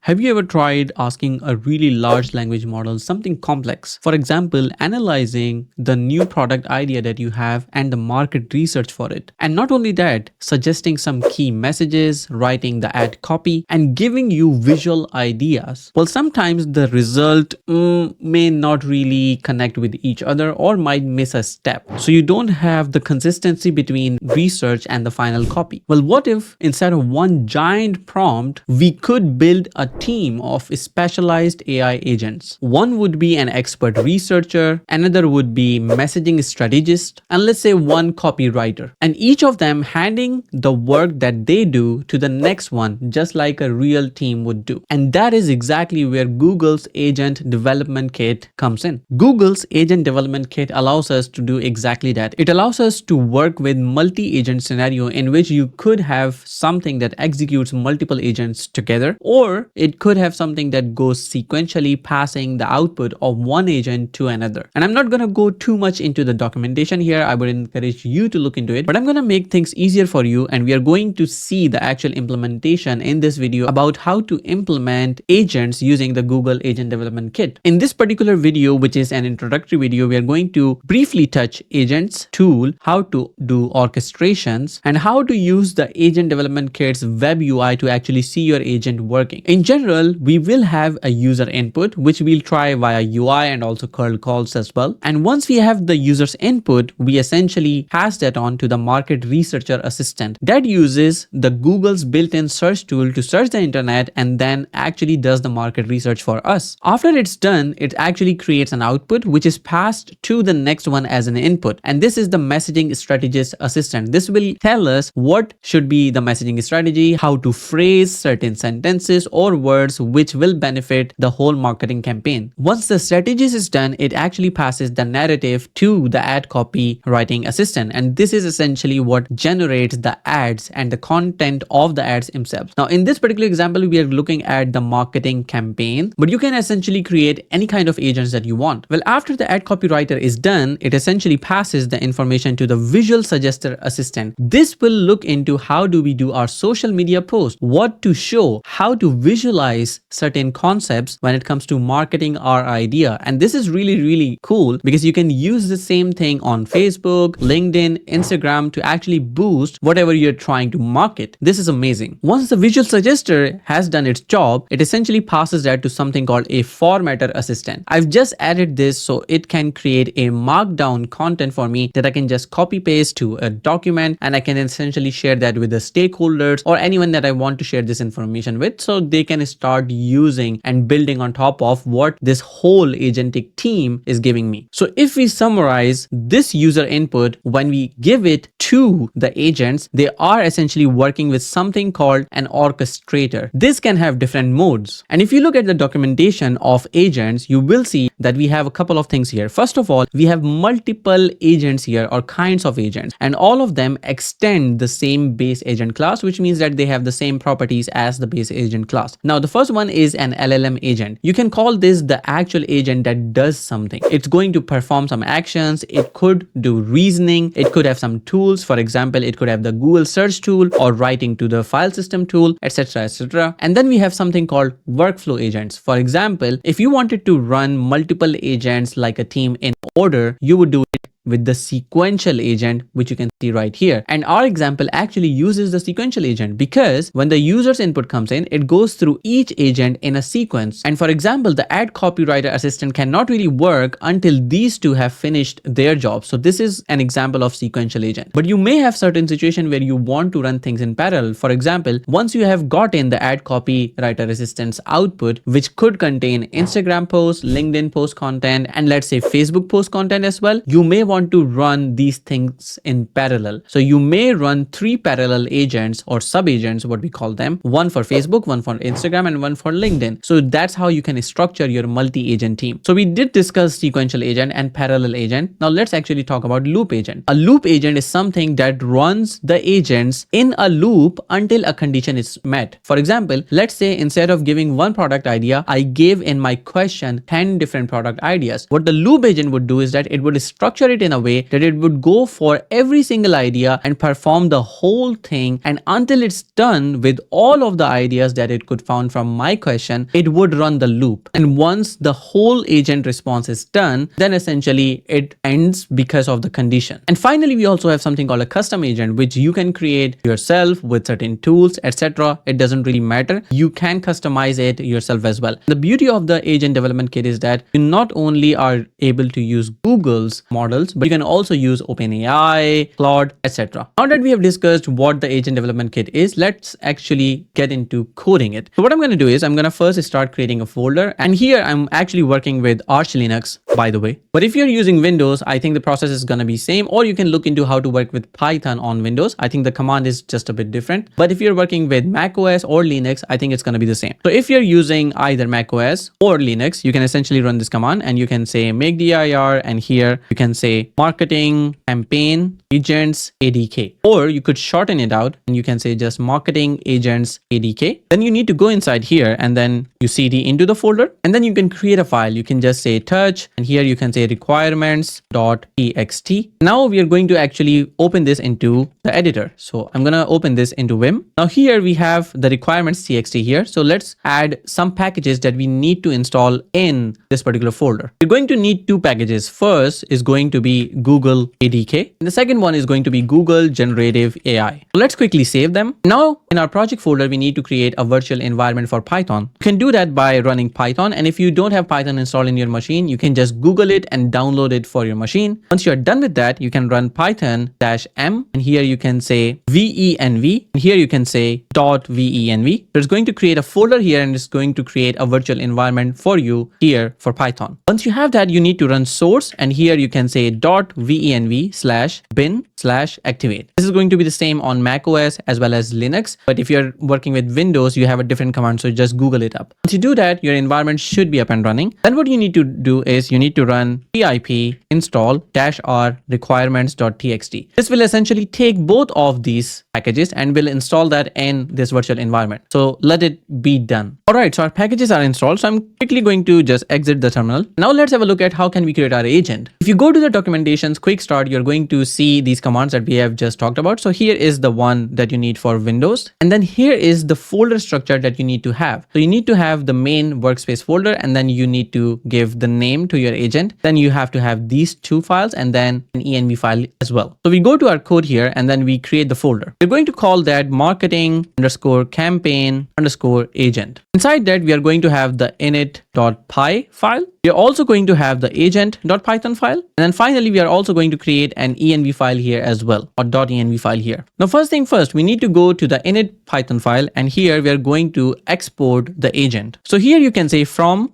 Have you ever tried asking a really large language model something complex? For example, analyzing the new product idea that you have and the market research for it. And not only that, suggesting some key messages, writing the ad copy, and giving you visual ideas. Well, sometimes the result may not really connect with each other or might miss a step. So you don't have the consistency between research and the final copy. Well, what if instead of one giant prompt, we could build a team of specialized AI agents? One would be an expert researcher, another would be messaging strategist, and let's say one copywriter. And each of them handing the work that they do to the next one, just like a real team would do. And that is exactly where Google's Agent Development Kit comes in. Google's Agent Development Kit allows us to do exactly that. It allows us to work with multi-agent scenario in which you could have something that executes multiple agents together, or it could have something that goes sequentially passing the output of one agent to another. And I'm not going to go too much into the documentation here. I would encourage you to look into it, but I'm going to make things easier for you, and we are going to see the actual implementation in this video about how to implement agents using the Google Agent Development Kit. In this particular video, which is an introductory video, we are going to briefly touch agents tool, how to do orchestrations, and how to use the Agent Development Kit's web UI to actually see your agent working. In general, we will have a user input, which we'll try via UI and also curl calls as well. And once we have the user's input, we essentially pass that on to the market researcher assistant that uses the Google's built-in search tool to search the internet and then actually does the market research for us. After it's done, it actually creates an output which is passed to the next one as an input. And this is the messaging strategist assistant. This will tell us what should be the messaging strategy, how to phrase certain sentences or words which will benefit the whole marketing campaign. Once the strategist is done, it actually passes the narrative to the ad copy writing assistant. And this is essentially what generates the ads and the content of the ads themselves. Now, in this particular example, we are looking at the marketing campaign, but you can essentially create any kind of agents that you want. Well, after the ad copywriter is done, it essentially passes the information to the visual suggester assistant. This will look into how do we do our social media post, what to show, how to visualize certain concepts when it comes to marketing our idea. And this is really cool because you can use the same thing on Facebook, LinkedIn, Instagram to actually boost whatever you're trying to market. This is amazing. Once the visual suggester has done its job, it essentially passes that to something called a formatter assistant. I've just added this so it can create a markdown content for me that I can just copy paste to a document, and I can essentially share that with the stakeholders or anyone that I want to share this information with, so they can start using and building on top of what this whole agentic team is giving me. So if we summarize this user input, when we give it to the agents, they are essentially working with something called an orchestrator. This can have different modes. And if you look at the documentation of agents, you will see that we have a couple of things here. First of all, we have multiple agents here or kinds of agents, and all of them extend the same base agent class, which means that they have the same properties as the base agent class. Now, the first one is an LLM agent. You can call this the actual agent that does something. It's going to perform some actions. It could do reasoning. It could have some tools. For example, it could have the Google search tool or writing to the file system tool, etc., etc. And then we have something called workflow agents. For example, if you wanted to run multiple agents like a team in order, you would do it with the sequential agent, which you can see right here. And our example actually uses the sequential agent because when the user's input comes in, it goes through each agent in a sequence. And for example, the ad copywriter assistant cannot really work until these two have finished their job. So this is an example of sequential agent. But you may have certain situation where you want to run things in parallel. For example, once you have gotten the ad copywriter assistant's output, which could contain Instagram posts, LinkedIn post content, and let's say Facebook post content as well, you may want to run these things in parallel. So you may run 3 parallel agents or sub agents, what we call them, one for Facebook, one for Instagram, and one for LinkedIn. So that's how you can structure your multi-agent team. So we did discuss sequential agent and parallel agent. Now let's actually talk about loop agent. A loop agent is something that runs the agents in a loop until a condition is met. For example, let's say instead of giving one product idea, I gave in my question 10 different product ideas. What the loop agent would do is that it would structure it in in a way that it would go for every single idea and perform the whole thing, and until it's done with all of the ideas that it could found from my question, it would run the loop. And once the whole agent response is done, then essentially it ends because of the condition. And finally, we also have something called a custom agent, which you can create yourself with certain tools, etc. It doesn't really matter. You can customize it yourself as well. The beauty of the agent development kit is that you not only are able to use Google's models, but you can also use OpenAI, Claude, etc. Now that we have discussed what the agent development kit is, let's actually get into coding it. So what I'm going to do is I'm going to first start creating a folder, and here I'm actually working with Arch Linux, by the way. But if you're using Windows, I think the process is going to be same, or you can look into how to work with Python on Windows. I think the command is just a bit different. But if you're working with Mac OS or Linux, I think it's going to be the same. So if you're using either Mac OS or Linux, you can essentially run this command and you can say make dir, and here you can say marketing campaign agents ADK, or you could shorten it out and you can say just marketing agents ADK. Then you need to go inside here and then you cd into the folder, and then you can create a file. You can just say touch, and here you can say requirements.txt. Now we are going to actually open this into the editor. So I'm going to open this into Vim. Now here we have the requirements.txt here. So let's add some packages that we need to install in this particular folder. We're going to need two packages. First is going to be Google ADK, and the second one is going to be Google Generative AI. So let's quickly save them. Now in our project folder, we need to create a virtual environment for Python. You can do that by running Python, and if you don't have Python installed in your machine, you can just Google it and download it for your machine. Once you're done with that, you can run python-m, and here you can say venv, and here you can say .venv. So it's going to create a folder here, and it's going to create a virtual environment for you here for Python. Once you have that, you need to run source, and here you can say .venv/bin/activate. This is going to be the same on Mac OS as well as Linux, but if you're working with Windows, you have a different command, so just Google it up. Once you do that, your environment should be up and running. Then what you need to do is you need to run pip install -r requirements.txt. This will essentially take both of these packages and will install that in this virtual environment. So let it be done. All right, so our packages are installed. So I'm quickly going to just exit the terminal. Now let's have a look at how can we create our agent. If you go to the documentation's quick start, you're going to see these commands that we have just talked about. So here is the one that you need for Windows. And then here is the folder structure that you need to have. So you need to have the main workspace folder, and then you need to give the name to your agent. Then you have to have these two files and then an env file as well. So we go to our code here and then we create the folder. We're going to call that marketing_campaign_agent. Inside that, we are going to have the init.py file. We are also going to have the agent.python file. And then finally, we are also going to create an env file here as well, or .env file here. Now, first thing first, we need to go to the init Python file, and here we are going to export the agent. So here you can say from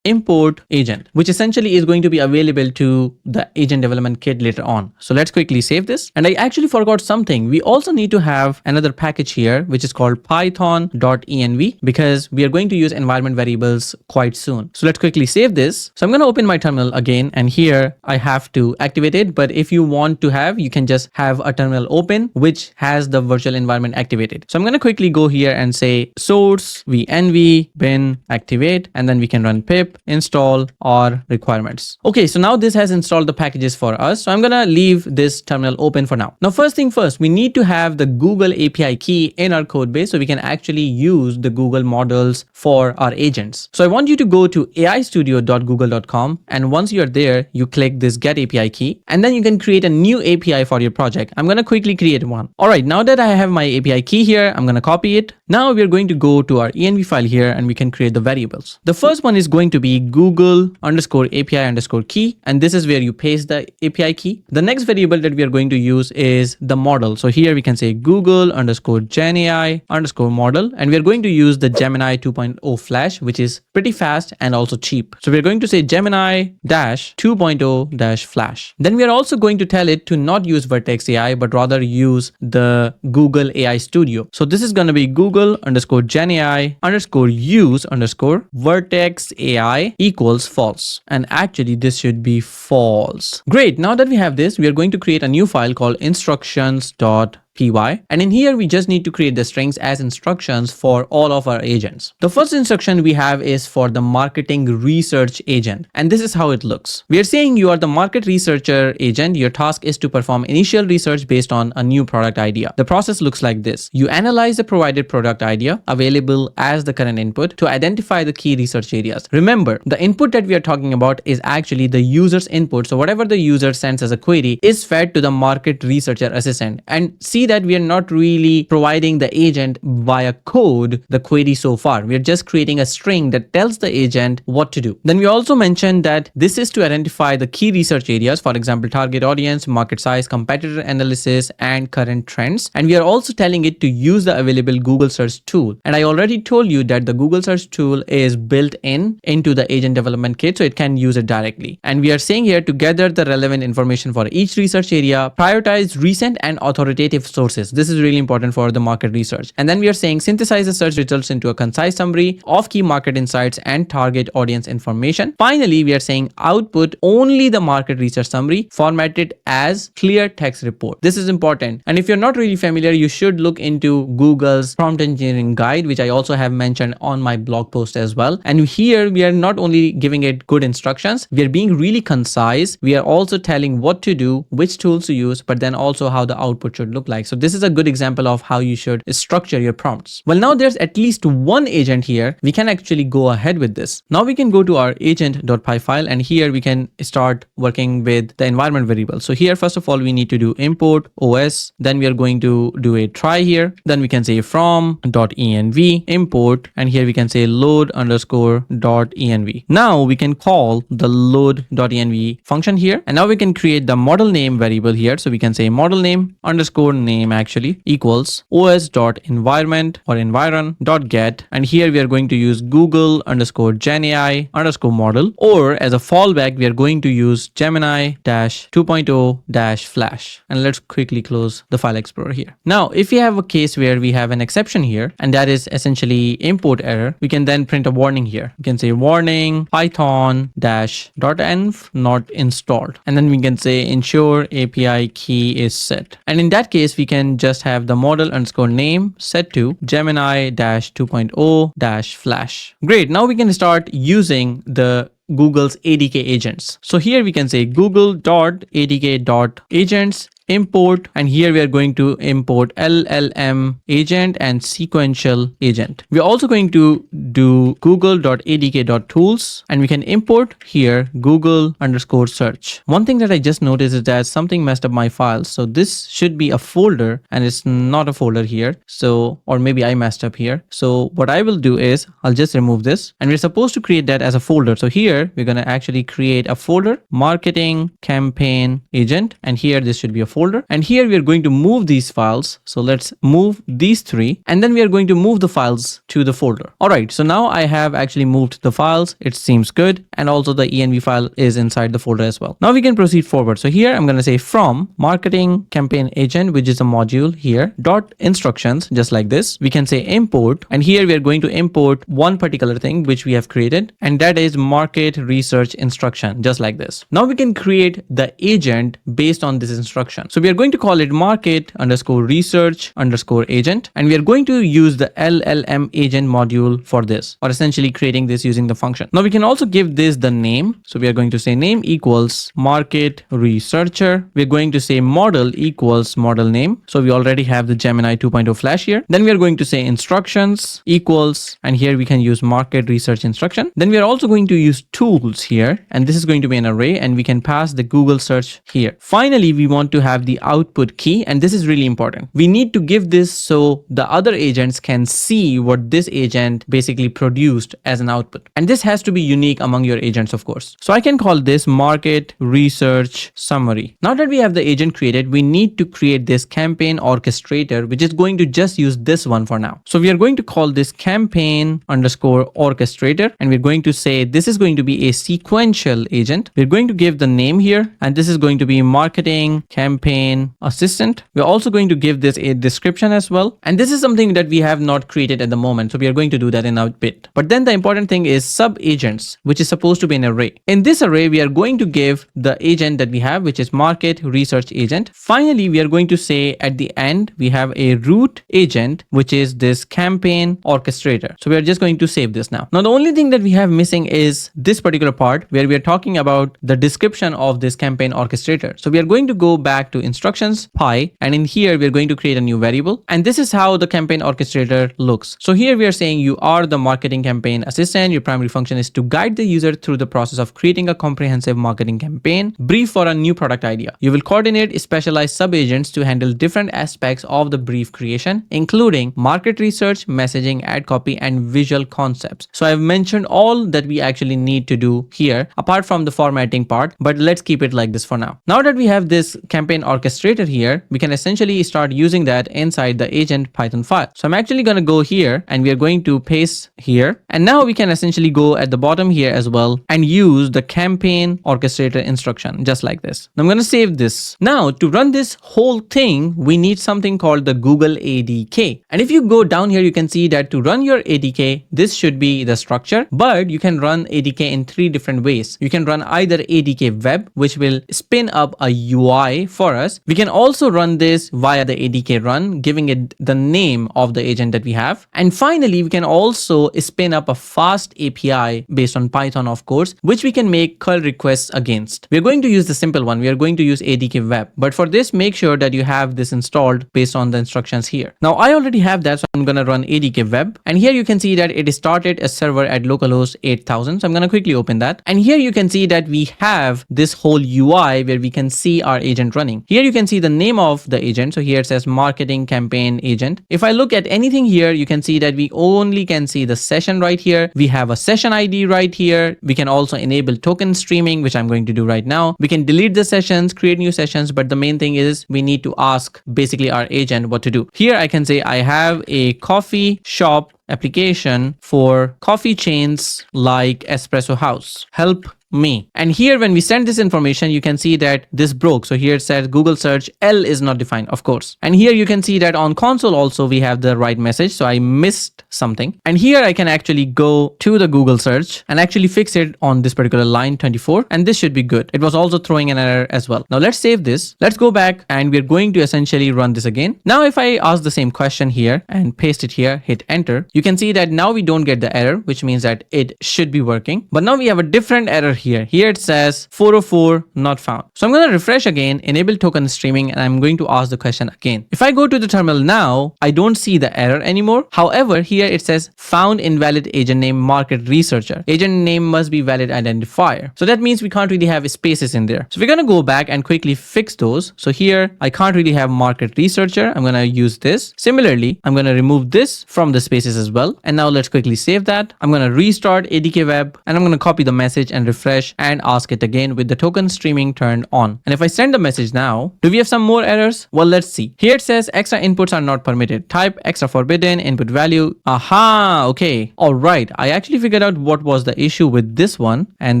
.import agent, which essentially is going to be available to the agent development kit later on. So let's quickly save this. And I actually forgot something. We also need to have another package here, which is called python.env, because we are going to use environment variables quite soon. So let's quickly save this. So I'm going to open my terminal again, and here I have to activate it. But if you want to have, you can just have a terminal open, which has the virtual environment activated. So I'm going to quickly go here and say source venv bin activate, and then we can run pip install or requirements. Okay, so now this has installed the packages for us. So I'm going to leave this terminal open for now. Now, first thing first, we need to have the Google API key in our code base so we can actually use the Google models for our agents. So I want you to go to aistudio.google.com, and once you're there, you click this get API key, and then you can create a new API for your project. I'm going to quickly create one. All right, now that I have my API key here, I'm going to copy it. Now we're going to go to our env file here, and we can create the variables. The first one is going to be Google_API_key, and this is where you paste the API key. The next variable that we are going to use is the model. So here we can say Google_GenAI_model, and we are going to use the Gemini 2.0 Flash, which is pretty fast and also cheap. So we're going to say Gemini-2.0-Flash. Then we are also going to tell it to not use Vertex AI, but rather use the Google AI Studio. So this is going to be Google_GenAI_use_Vertex AI equals false. And actually this should be false. Great. Now that we have this, we are going to create a new file called instructions.py. py. And in here, we just need to create the strings as instructions for all of our agents. The first instruction we have is for the marketing research agent. And this is how it looks. We are saying you are the market researcher agent. Your task is to perform initial research based on a new product idea. The process looks like this. You analyze the provided product idea available as the current input to identify the key research areas. Remember, the input that we are talking about is actually the user's input. So whatever the user sends as a query is fed to the market researcher assistant. And see that we are not really providing the agent via code the query so far. We are just creating a string that tells the agent what to do. Then we also mentioned that this is to identify the key research areas, for example, target audience, market size, competitor analysis, and current trends. And we are also telling it to use the available Google search tool. And I already told you that the Google search tool is built into the agent development kit, so it can use it directly. And we are saying here to gather the relevant information for each research area, prioritize recent and authoritative sources. This is really important for the market research. And then we are saying synthesize the search results into a concise summary of key market insights and target audience information. Finally, we are saying output only the market research summary formatted as clear text report. This is important. And if you're not really familiar, you should look into Google's prompt engineering guide, which I also have mentioned on my blog post as well. And here we are not only giving it good instructions, we are being really concise. We are also telling what to do, which tools to use, but then also how the output should look like. So this is a good example of how you should structure your prompts. Well, now there's at least one agent here. We can actually go ahead with this. Now we can go to our agent.py file, and here we can start working with the environment variable. So here, first of all, we need to do import os. Then we are going to do a try here. Then we can say from.env import, and here we can say load_.env. Now we can call the load.env function here, and now we can create the model name variable here. So we can say model name_name actually equals os.environment or environ.get, and here we are going to use Google_Gemini_model, or as a fallback we are going to use Gemini-2.0-flash. And let's quickly close the file explorer here. Now if we have a case where we have an exception here, and that is essentially import error, we can then print a warning here. We can say warning python-.env not installed, and then we can say ensure API key is set. And in that case we can just have the model_name set to Gemini-2.0-flash. Great. Now we can start using the Google's ADK agents. So here we can say google.adk.agents import, and here we are going to import LLM agent and sequential agent. We're also going to do google.adk.tools, and we can import here Google_search. One thing that I just noticed is that something messed up my files. So this should be a folder and it's not a folder here. So, or maybe I messed up here. So what I will do is I'll just remove this, and we're supposed to create that as a folder. So here we're going to actually create a folder, marketing campaign agent, and here this should be a folder, and here we are going to move these files. So let's move these three, and then we are going to move the files to the folder. All right, so now I have actually moved the files. It seems good, and also the env file is inside the folder as well. Now we can proceed forward. So here I'm going to say from marketing campaign agent, which is a module here, dot instructions, just like this. We can say import, and here we are going to import one particular thing which we have created, and that is market research instruction, just like this. Now we can create the agent based on this instruction. So we are going to call it market_research_agent, and we are going to use the LLM agent module for this, or essentially creating this using the function. Now we can also give this the name. So we are going to say name equals market researcher. We're going to say model equals model name. So we already have the Gemini 2.0 flash here. Then we are going to say instructions equals, and here we can use market research instruction. Then we are also going to use tools here, and this is going to be an array, and we can pass the Google search here. Finally, we want to have the output key, and this is really important. We need to give this so the other agents can see what this agent basically produced as an output, and this has to be unique among your agents, of course. So I can call this market research summary. Now that we have the agent created, we need to create this campaign orchestrator, which is going to just use this one for now. So we are going to call this campaign_orchestrator, and we're going to say this is going to be a sequential agent. We're going to give the name here, and this is going to be marketing campaign campaign assistant. We're also going to give this a description as well. And this is something that we have not created at the moment. So we are going to do that in a bit. But then the important thing is sub agents, which is supposed to be an array. In this array, we are going to give the agent that we have, which is market research agent. Finally, we are going to say at the end, we have a root agent, which is this campaign orchestrator. So we are just going to save this now. Now, the only thing that we have missing is this particular part where we are talking about the description of this campaign orchestrator. So we are going to go back to instructions pi, and in here, we are going to create a new variable. And this is how the campaign orchestrator looks. So here we are saying you are the marketing campaign assistant. Your primary function is to guide the user through the process of creating a comprehensive marketing campaign, brief for a new product idea. You will coordinate specialized sub-agents to handle different aspects of the brief creation, including market research, messaging, ad copy, and visual concepts. So I've mentioned all that we actually need to do here, apart from the formatting part, but let's keep it like this for now. Now that we have this campaign orchestrator here, we can essentially start using that inside the agent Python file. So I'm actually going to go here and we are going to paste here. And now we can essentially go at the bottom here as well and use the campaign orchestrator instruction just like this. Now I'm going to save this. Now to run this whole thing, we need something called the Google ADK. And if you go down here, you can see that to run your ADK, this should be the structure, but you can run ADK in 3 different ways. You can run either ADK web, which will spin up a UI for us. We can also run this via the ADK run, giving it the name of the agent that we have. And finally, we can also spin up a fast API based on Python, of course, which we can make curl requests against. We're going to use the simple one. We are going to use ADK web, but for this, make sure that you have this installed based on the instructions here. Now I already have that, so I'm going to run ADK web. And here you can see that it started a server at localhost 8000. So I'm going to quickly open that. And here you can see that we have this whole UI where we can see our agent running. Here you can see the name of the agent. So here it says marketing campaign agent. If I look at anything here, you can see that we only can see the session right here. We have a session ID right here. We can also enable token streaming, which I'm going to do right now. We can delete the sessions, create new sessions, but the main thing is we need to ask basically our agent what to do. Here I can say I have a coffee shop application for coffee chains like Espresso House. Help me. And here when we send this information, you can see that this broke. So here it says Google search L is not defined, of course. And here you can see that on console also we have the right message. So I missed something. And here I can actually go to the Google search and actually fix it on this particular line 24. And this should be good. It was also throwing an error as well. Now let's save this. Let's go back and we're going to essentially run this again. Now if I ask the same question here and paste it here, hit enter, you can see that now we don't get the error, which means that it should be working. But now we have a different error here. Here it says 404 not found. So I'm going to refresh again, enable token streaming, and I'm going to ask the question again. If I go to the terminal now, I don't see the error anymore. However, here it says found invalid agent name market researcher. Agent name must be valid identifier. So that means we can't really have spaces in there. So we're going to go back and quickly fix those. So here I can't really have market researcher. I'm going to use this. Similarly, I'm going to remove this from the spaces as well. And now let's quickly save that. I'm going to restart ADK web and I'm going to copy the message and refresh and ask it again with the token streaming turned on. And if I send the message now, do we have some more errors? Well, let's see. Here it says extra inputs are not permitted. Type extra forbidden input value. Aha, okay. All right. I actually figured out what was the issue with this one. And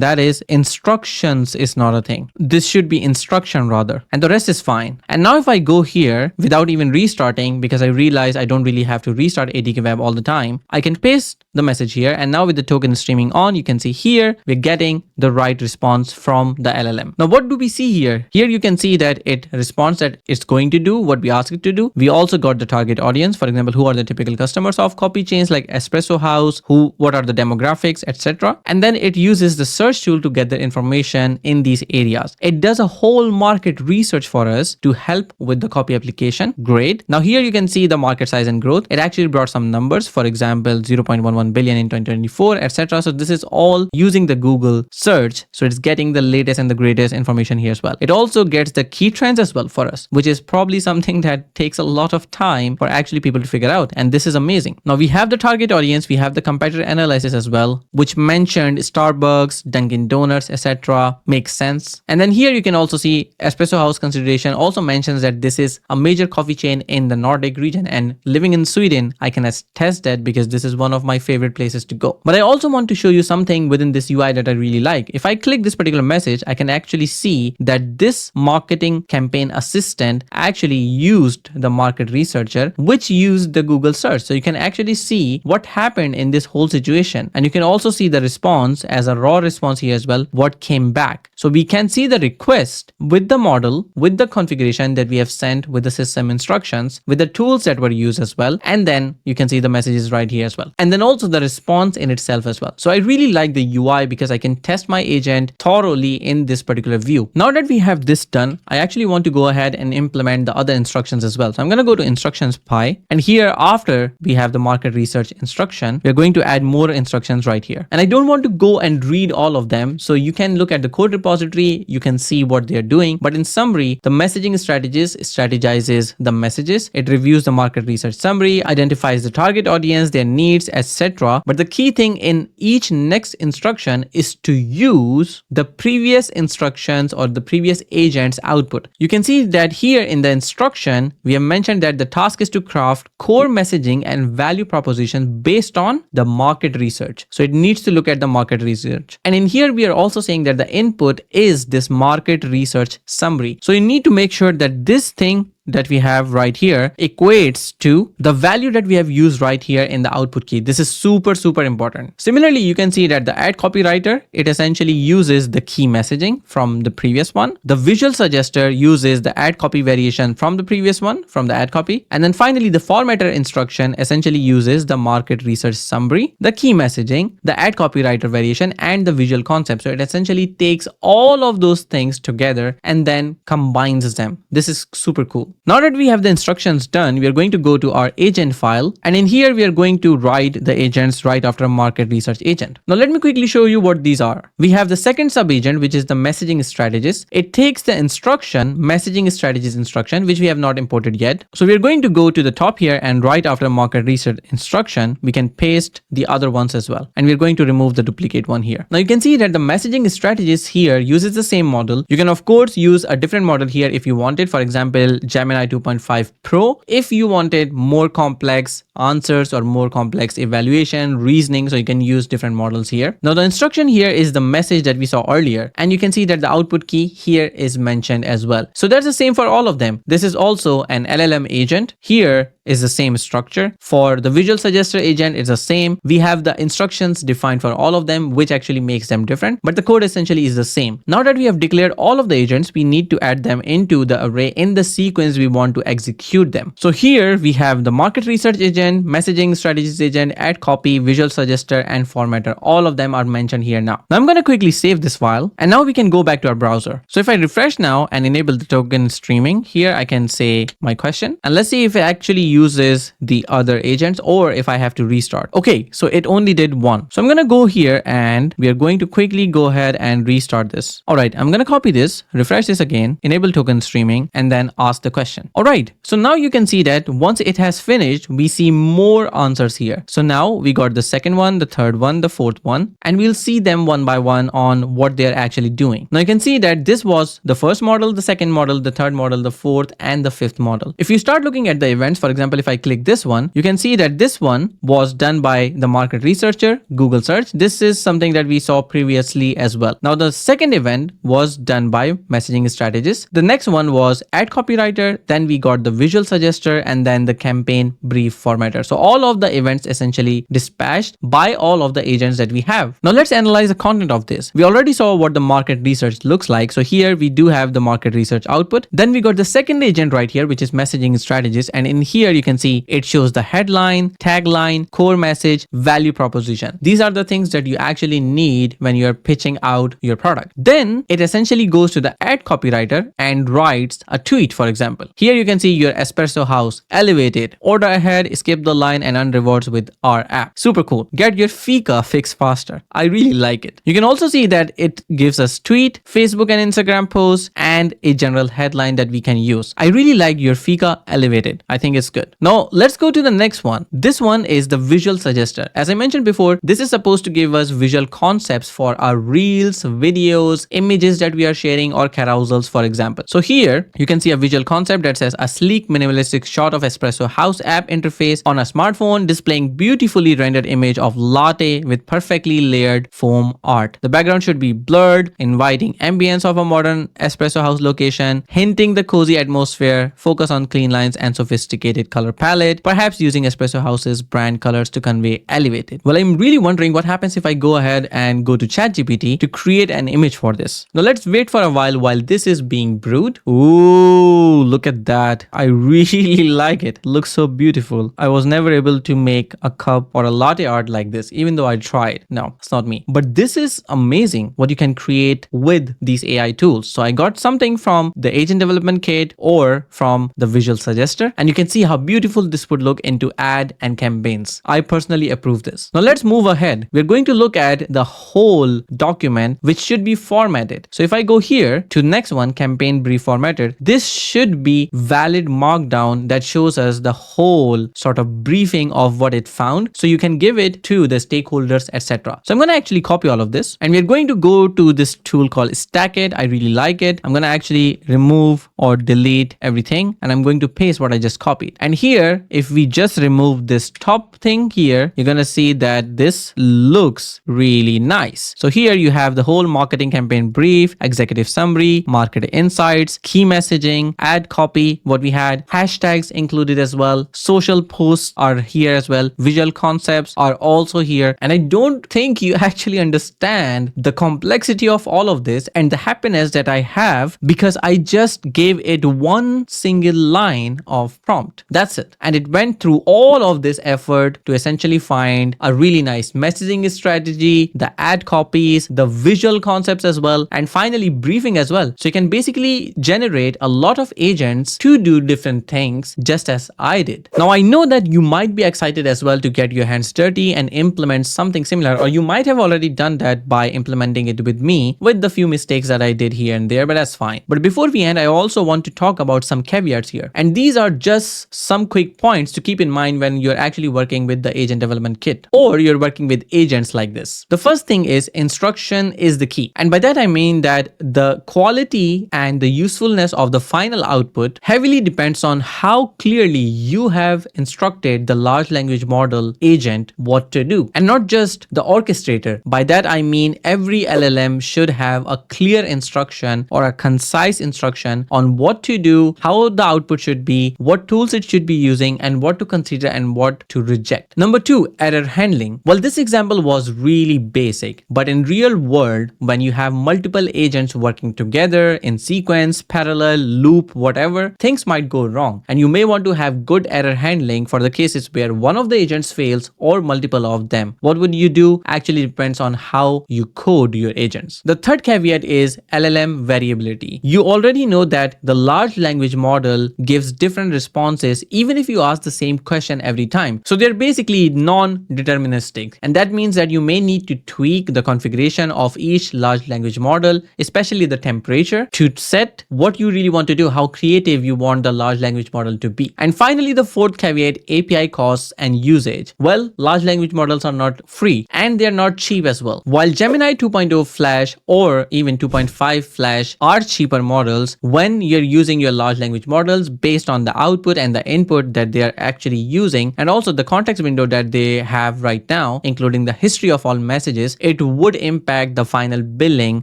that is instructions is not a thing. This should be instruction rather. And the rest is fine. And now if I go here without even restarting, because I realize I don't really have to restart ADK web all the time, I can paste the message here. And now with the token streaming on, you can see here, we're getting the right response from the LLM. Now, what do we see here? Here you can see that it responds that it's going to do what we ask it to do. We also got the target audience. For example, who are the typical customers of coffee chains like Espresso House, what are the demographics, etc. And then it uses the search tool to get the information in these areas. It does a whole market research for us to help with the copy application. Great. Now here you can see the market size and growth. It actually brought some numbers, for example, 0.11 billion in 2024, etc. So this is all using the Google search. So it's getting the latest and the greatest information here as well. It also gets the key trends as well for us, which is probably something that takes a lot of time for actually people to figure out. And this is amazing. Now we have the target audience, we have the competitor analysis as well, which mentioned Starbucks, Dunkin' Donuts, etc. Makes sense. And then here you can also see Espresso House consideration also mentions that this is a major coffee chain in the Nordic region, and living in Sweden, I can attest that because this is one of my favorite places to go. But I also want to show you something within this UI that I really like. like. If I click this particular message, I can actually see that this marketing campaign assistant actually used the market researcher, which used the Google search. So you can actually see what happened in this whole situation. And you can also see the response as a raw response here as well, what came back. So we can see the request with the model, with the configuration that we have sent, with the system instructions, with the tools that were used as well. And then you can see the messages right here as well. And then also the response in itself as well. So I really like the UI because I can test my agent thoroughly in this particular view. Now that we have this done, I actually want to go ahead and implement the other instructions as well. So I'm going to go to instructions py, and here after we have the market research instruction, we're going to add more instructions right here. And I don't want to go and read all of them. So you can look at the code repository, you can see what they're doing. But in summary, the messaging strategist strategizes the messages. It reviews the market research summary, identifies the target audience, their needs, etc. But the key thing in each next instruction is to use the previous instructions or the previous agent's output. You can see that here in the instruction, we have mentioned that the task is to craft core messaging and value propositions based on the market research. So it needs to look at the market research. And in here, we are also saying that the input is this market research summary. So you need to make sure that this thing that we have right here equates to the value that we have used right here in the output key. This is super, super important. Similarly, you can see that the ad copywriter, it essentially uses the key messaging from the previous one. The visual suggester uses the ad copy variation from the previous one, from the ad copy. And then finally, the formatter instruction essentially uses the market research summary, the key messaging, the ad copywriter variation, and the visual concept. So it essentially takes all of those things together and then combines them. This is super cool. Now that we have the instructions done, we are going to go to our agent file. And in here, we are going to write the agents right after a market research agent. Now, let me quickly show you what these are. We have the second sub-agent, which is the messaging strategist. It takes the instruction, messaging strategist instruction, which we have not imported yet. So we're going to go to the top here, and right after market research instruction, we can paste the other ones as well. And we're going to remove the duplicate one here. Now you can see that the messaging strategist here uses the same model. You can of course use a different model here if you wanted. For example, Gemini 2.5 Pro, if you wanted more complex answers or more complex evaluation, reasoning, so you can use different models here. Now the instruction here is the message that we saw earlier, and you can see that the output key here is mentioned as well. So that's the same for all of them. This is also an LLM agent. Here is the same structure. For the visual suggester agent, it's the same. We have the instructions defined for all of them, which actually makes them different, but the code essentially is the same. Now that we have declared all of the agents, we need to add them into the array in the sequence we want to execute them. So here we have the market research agent, messaging strategist agent, ad copy, visual suggester, and formatter. All of them are mentioned here now. Now I'm going to quickly save this file, and now we can go back to our browser. So if I refresh now and enable the token streaming, here I can say my question, and let's see if it actually uses the other agents or if I have to restart. Okay, so it only did one. So I'm going to go here and we are going to quickly go ahead and restart this. All right, I'm going to copy this, refresh this again, enable token streaming, and then ask the question. All right, so now you can see that once it has finished, we see more answers here. So now we got the second one, the third one, the fourth one, and we'll see them one by one on what they're actually doing. Now you can see that this was the first model, the second model, the third model, the fourth, and the fifth model. If you start looking at the events, for example, if I click this one, you can see that this one was done by the market researcher, Google search. This is something that we saw previously as well. Now the second event was done by messaging strategist. The next one was ad copywriter. Then we got the visual suggester and then the campaign brief formatter. So all of the events essentially dispatched by all of the agents that we have. Now let's analyze the content of this. We already saw what the market research looks like. So here we do have the market research output. Then we got the second agent right here, which is messaging strategist. And in here you can see it shows the headline, tagline, core message, value proposition. These are the things that you actually need when you're pitching out your product. Then it essentially goes to the ad copywriter and writes a tweet, for example. Here you can see your espresso house, elevated, order ahead, skip the line and earn rewards with our app. Super cool. Get your fika fix faster. I really like it. You can also see that it gives us tweet, Facebook and Instagram posts, and a general headline that we can use. I really like your fika elevated. I think it's good. good. Now let's go to the next one. This one is the visual suggester. As I mentioned before, this is supposed to give us visual concepts for our reels, videos, images that we are sharing, or carousels, for example. So here you can see a visual concept that says a sleek minimalistic shot of Espresso House app interface on a smartphone displaying beautifully rendered image of latte with perfectly layered foam art. The background should be blurred, inviting ambience of a modern Espresso House location, hinting the cozy atmosphere, focus on clean lines and sophisticated color palette, perhaps using Espresso House's brand colors to convey elevated. Well, I'm really wondering what happens if I go ahead and go to ChatGPT to create an image for this. Now let's wait for a while this is being brewed. Ooh, look at that. I really like it. It looks so beautiful. I was never able to make a cup or a latte art like this, even though I tried. No, it's not me. But this is amazing what you can create with these AI tools. So I got something from the agent development kit or from the visual suggester, and you can see how beautiful this would look into ad and campaigns. I personally approve this. Now let's move ahead. We're going to look at the whole document, which should be formatted. So if I go here to next one, campaign brief formatted, this should be valid markdown that shows us the whole sort of briefing of what it found. So you can give it to the stakeholders, etc. So I'm going to actually copy all of this, and we're going to go to this tool called Stackit. I really like it. I'm going to actually remove or delete everything, and I'm going to paste what I just copied. And here, if we just remove this top thing here, you're going to see that this looks really nice. So here you have the whole marketing campaign brief, executive summary, market insights, key messaging, ad copy, what we had, hashtags included as well, social posts are here as well, visual concepts are also here. And I don't think you actually understand the complexity of all of this and the happiness that I have because I just gave it one single line of prompt. That's it. And it went through all of this effort to essentially find a really nice messaging strategy, the ad copies, the visual concepts as well, and finally briefing as well. So you can basically generate a lot of agents to do different things just as I did. Now I know that you might be excited as well to get your hands dirty and implement something similar, or you might have already done that by implementing it with me with the few mistakes that I did here and there, but that's fine. But before we end, I also want to talk about some caveats here. And these are just some quick points to keep in mind when you're actually working with the agent development kit or you're working with agents like this. The first thing is instruction is the key. And by that I mean that the quality and the usefulness of the final output heavily depends on how clearly you have instructed the large language model agent what to do, and not just the orchestrator. By that I mean every LLM should have a clear instruction or a concise instruction on what to do, how the output should be, what tools it should be using, and what to consider and what to reject. Number two, error handling. Well, this example was really basic, but in real world, when you have multiple agents working together in sequence, parallel, loop, whatever, things might go wrong. And you may want to have good error handling for the cases where one of the agents fails or multiple of them. What would you do? Actually depends on how you code your agents. The third caveat is LLM variability. You already know that the large language model gives different responses even if you ask the same question every time. So they're basically non-deterministic. And that means that you may need to tweak the configuration of each large language model, especially the temperature, to set what you really want to do, how creative you want the large language model to be. And finally, the fourth caveat, API costs and usage. Well, large language models are not free and they're not cheap as well. While Gemini 2.0 Flash or even 2.5 Flash are cheaper models, when you're using your large language models based on the output and the input that they are actually using, and also the context window that they have right now, including the history of all messages, it would impact the final billing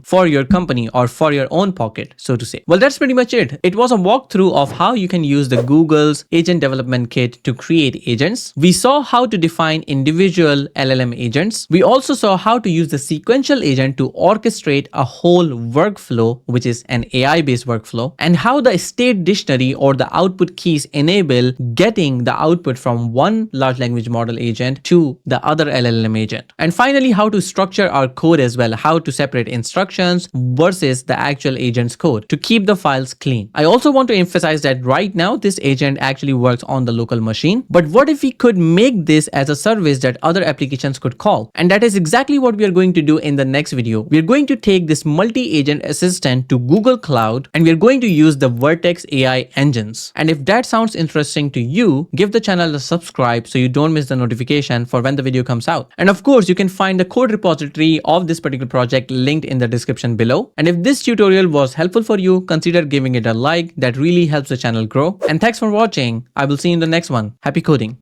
for your company or for your own pocket, so to say. Well, that's pretty much it. It was a walkthrough of how you can use the Google's agent development kit to create agents. We saw how to define individual LLM agents. We also saw how to use the sequential agent to orchestrate a whole workflow, which is an AI-based workflow, and how the state dictionary or the output keys enable getting the output from one large language model agent to the other LLM agent. And finally, how to structure our code as well, how to separate instructions versus the actual agent's code to keep the files clean. I also want to emphasize that right now this agent actually works on the local machine, but what if we could make this as a service that other applications could call? And that is exactly what we are going to do in the next video. We are going to take this multi-agent assistant to Google Cloud and we are going to use the Vertex AI engines. And if that sounds interesting interesting to you, give the channel a subscribe so you don't miss the notification for when the video comes out. And of course, you can find the code repository of this particular project linked in the description below. And if this tutorial was helpful for you, consider giving it a like. That really helps the channel grow. And thanks for watching. I will see you in the next one. Happy coding.